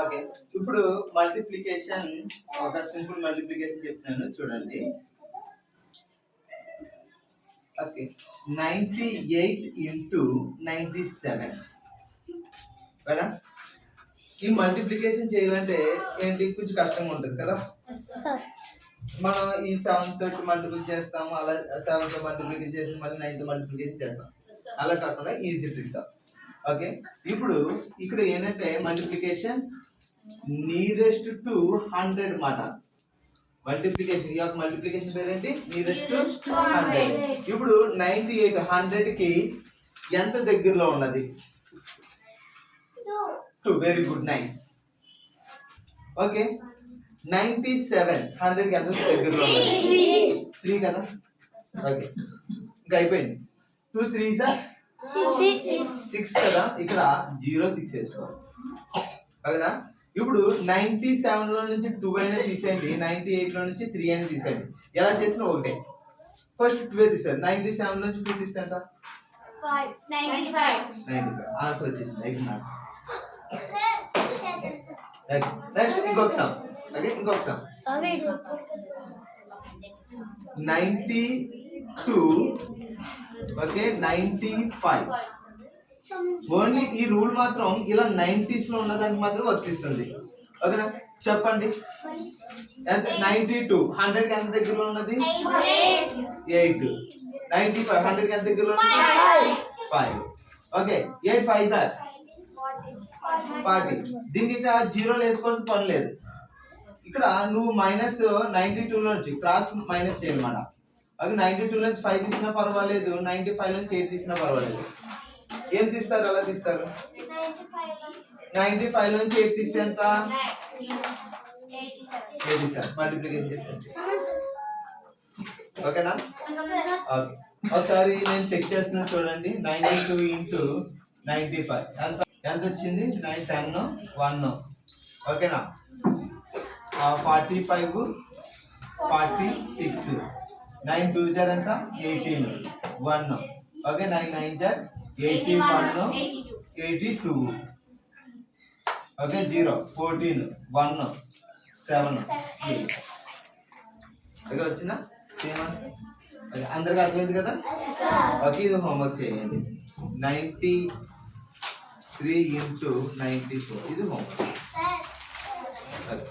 Okay, ఇప్పుడు multiplication, ఒక simple multiplication చెప్తాను చూడండి. ఓకే, 98 into 97 కదా. ఈ మల్టిప్లికేషన్ చేయాలంటే ఏంటి, కొంచెం కష్టంగా ఉంటుంది కదా. మనం ఈ 7 తోటి మల్టిపుల్ చేస్తాము, అలా 7 తో మల్టిప్లికేషన్ చేసి మళ్ళీ 9 తో మల్టిప్లికేషన్ చేస్తాం. అలా కాకుండా ఈజీ ట్రిక్. ఓకే, ఇప్పుడు ఇక్కడ ఏంటంటే మల్టిప్లికేషన్ నియరెస్ట్ టు 100 మాట. మల్టిప్లికేషన్, ఈ యొక్క మల్టిప్లికేషన్ పేరేంటి, నియరెస్ట్ టు 100. ఇప్పుడు 98 100 కి ఎంత దగ్గరలో ఉన్నది? 2. Very good, nice. ఓకే, 97 100 కి ఎంత దగ్గరలో ఉన్నది? 3 కదా. ఓకే, ఇంకా అయిపోయింది. 2 3 6 కదా. ఇక్కడ 0 6 వేసుకోవాలి కదా. ఇప్పుడు 97 లో నుంచి 2 అయినా తీసేయండి, 98 లో నుంచి 3 అయినా తీసేయండి. ఎలా చేసినా ఒకటే. ఫస్ట్ 2 తీసేది, 97 నుంచి 2 తీస్తే ఎంత? 95. ఆన్సర్ వచ్చేసింది. నెక్స్ట్ ఇంకొక సమ్. ఓకే, ఇంకొక సమ్. 92 ఓకే 95. ఓన్లీ ఈ రూల్ మాత్రం ఇలా 90s లో ఉన్నదానికి మాత్రం వర్తిస్తుంది. ఓకేనా, చెప్పండి. 92 100 కి ఎంత దగ్గరలో ఉన్నది? 8. 95 100 కి ఎంత దగ్గరలో ఉన్నది? 5. ఓకే, 8 5 40. దీనికి ఇంకా 0 వేసుకోవాల్సిన పని లేదు. ఇక్కడ నువ్వు మైనస్ 92 నుంచి క్రాస్ మైనస్ చేయనమాట. అది 92 నుంచి 5 తీసినా పర్వాలేదు, 95 నుంచి 8 తీసినా పర్వాలేదు. ఏం తీస్తారు, అలా తీస్తారు. 95 నుంచి 8 తీస్తే ఎంత? 87. మల్టిప్లికేషన్ చేస్తే ఓకేనా. ఓకే, ఒకసారి నేను చెక్ చేస్తున్నా చూడండి. 92 into 95 ఎంత వచ్చింది? 9 10 1. ఓకేనా. 45 46. 9 2 jar ఎంత? 18 1. Okay, 9 9 jar 81 82. ఓకే, 0 14 1 7 8. ఓకే, వచ్చిందా? Same answer. ఓకే, అందరికి అర్థమైంది కదా. ఓకే, ఇది హోంవర్క్ చేయండి. 93 into 94 ఇది హోంవర్క్. ఓకే.